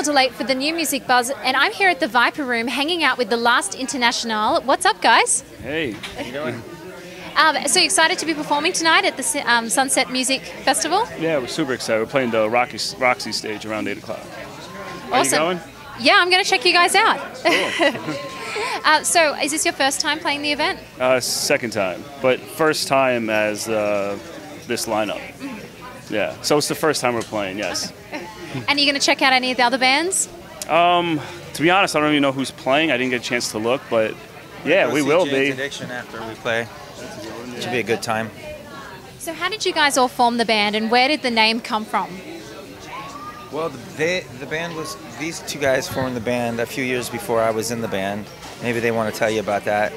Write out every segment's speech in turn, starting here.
Gerald Late for the New Music Buzz, and I'm here at the Viper Room hanging out with the last Internationale. What's up, guys? Hey, how you doing? So excited to be performing tonight at the Sunset Music Festival? Yeah, we're super excited. We're playing the Roxy stage around 8 o'clock. Awesome. Are you going? Yeah, I'm going to check you guys out. Cool. So is this your first time playing the event? Second time, but first time as this lineup. Yeah, so it's the first time we're playing, yes. And are you going to check out any of the other bands? To be honest, I don't even know who's playing. I didn't get a chance to look, but yeah, we will be. Addiction after we play. It should be a good time. So how did you guys all form the band, and where did the name come from? Well, the band was, these two guys formed the band a few years before I was in the band. Maybe they want to tell you about that.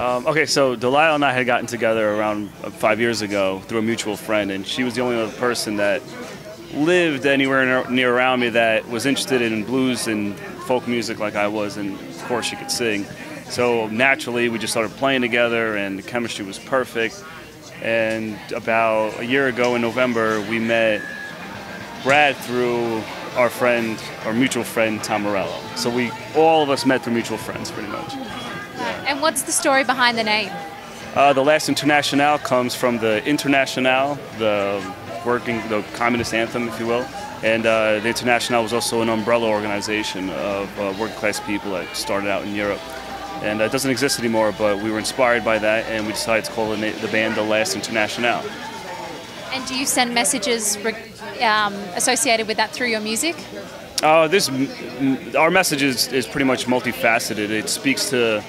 Okay, so Delilah and I had gotten together around 5 years ago through a mutual friend, and she was the only other person that lived anywhere near around me that was interested in blues and folk music like I was, and of course she could sing. So naturally we just started playing together, and the chemistry was perfect. And about a year ago in November, we met Brad through our mutual friend Tom Morello. So all of us met through mutual friends pretty much. And what's the story behind the name? The last Internationale comes from the Internationale, the communist anthem, if you will. And the Internationale was also an umbrella organization of working class people that started out in Europe. And it doesn't exist anymore, but we were inspired by that, and we decided to call the band the Last Internationale. And do you send messages associated with that through your music? Our message is pretty much multifaceted. It speaks to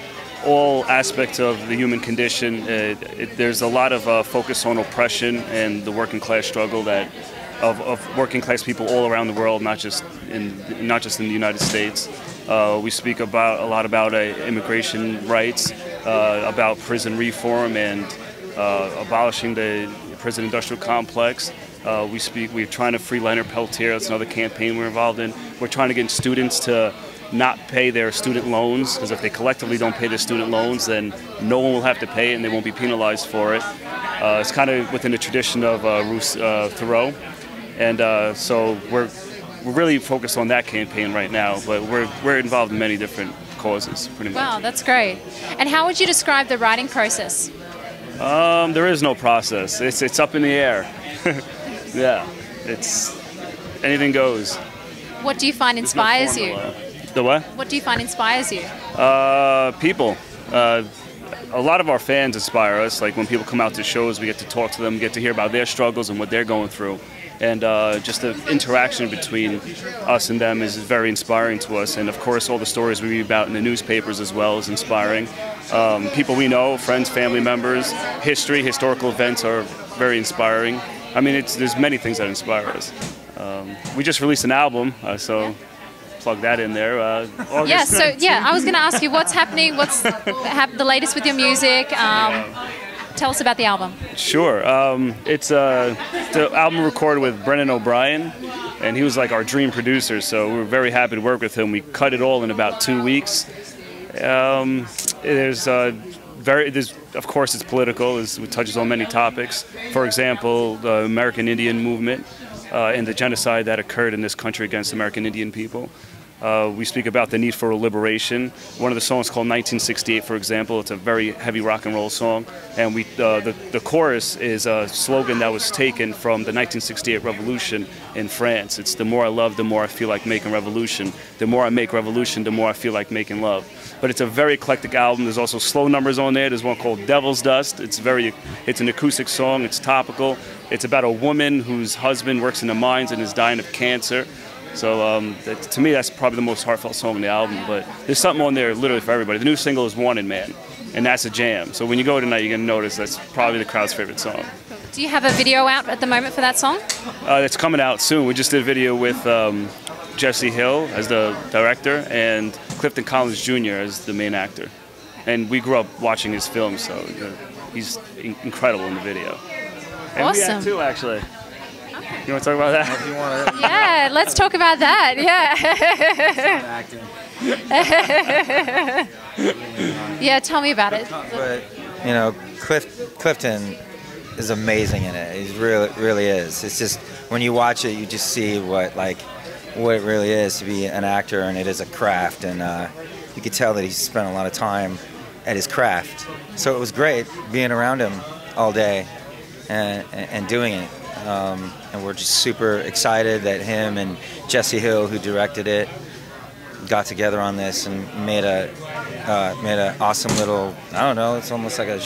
all aspects of the human condition. There's a lot of focus on oppression and the working class struggle of working class people all around the world, not just in the United States. We speak a lot about immigration rights, about prison reform and abolishing the prison industrial complex. We're trying to free Leonard Peltier. That's another campaign we're involved in. We're trying to get students to not pay their student loans, because if they collectively don't pay their student loans, then no one will have to pay it and they won't be penalized for it. It's kind of within the tradition of Thoreau. And so we're really focused on that campaign right now, but we're involved in many different causes, pretty much. Wow, that's great. And how would you describe the writing process? There is no process. It's up in the air. Yeah, anything goes. What do you find inspires you? The what? What do you find inspires you? People. A lot of our fans inspire us. Like when people come out to shows, we get to talk to them, get to hear about their struggles and what they're going through. And just the interaction between us and them is very inspiring to us. And of course, all the stories we read about in the newspapers as well is inspiring. People we know, friends, family members, historical events are very inspiring. I mean, there's many things that inspire us. We just released an album, so plug that in there. Yeah, so I was going to ask you what's happening, what's the latest with your music. Tell us about the album. Sure. It's the album recorded with Brendan O'Brien, and he was like our dream producer, so we were very happy to work with him. We cut it all in about 2 weeks. Of course, it's political. It touches on many topics. For example, the American Indian movement and the genocide that occurred in this country against American Indian people. We speak about the need for liberation. One of the songs called 1968, for example. It's a very heavy rock and roll song. And the chorus is a slogan that was taken from the 1968 revolution in France. It's the more I love, the more I feel like making revolution. The more I make revolution, the more I feel like making love. But it's a very eclectic album. There's also slow numbers on there. There's one called Devil's Dust. It's an acoustic song. It's topical. It's about a woman whose husband works in the mines and is dying of cancer. So to me, that's probably the most heartfelt song on the album. But there's something on there literally for everybody. The new single is Wanted Man, and that's a jam. So when you go tonight, you're going to notice that's probably the crowd's favorite song. Do you have a video out at the moment for that song? It's coming out soon. We just did a video with Jesse Hill as the director and Clifton Collins Jr. as the main actor. And we grew up watching his films, so he's incredible in the video. And awesome. we act too, actually. You want to talk about that? If you want to. Yeah, let's talk about that. Yeah. Yeah, tell me about it. But you know, Clifton is amazing in it. He really is. It's just when you watch it, you just see what what it really is to be an actor, and it is a craft, and you could tell that he spent a lot of time at his craft. So it was great being around him all day and doing it. And we're just super excited that him and Jesse Hill, who directed it, got together on this and made a awesome little, I don't know, it's almost like a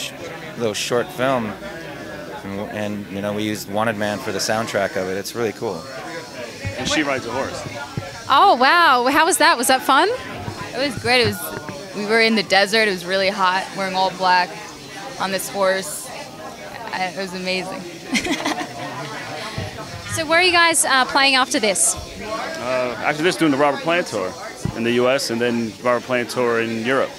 little short film. And you know, we used Wanted Man for the soundtrack of it. It's really cool. And she rides a horse. Oh, wow. How was that? Was that fun? It was great. We were in the desert. It was really hot, wearing all black on this horse. It was amazing. So where are you guys playing after this? After this, doing the Robert Plant tour in the U.S. and then Robert Plant tour in Europe.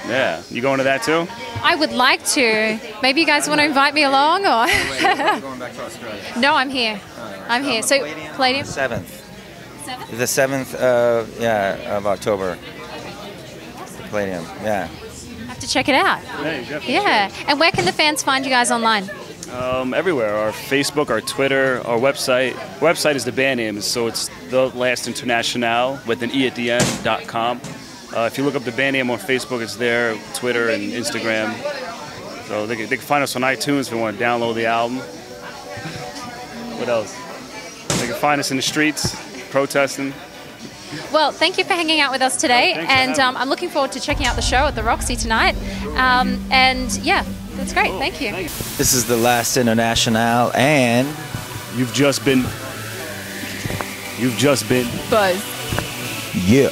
Yeah. You going to that too? I would like to. Maybe you guys want to invite me along, or? We're going back to Australia. No, I'm here. I'm here. So, Palladium? 7th. 7th? The 7th, of October. Palladium, yeah. I have to check it out. Yeah. And where can the fans find you guys online? Everywhere. Our Facebook, our Twitter, our website. Website is the band name, so it's the last Internationale with an E at the end.com. If you look up the band name on Facebook, it's there, Twitter and Instagram. So they can find us on iTunes if they want to download the album. What else? They can find us in the streets, protesting. Well, thank you for hanging out with us today, and I'm looking forward to checking out the show at the Roxy tonight. And yeah, that's great. Thank you. This is the last Internationale, and You've just been Buzz. yeah.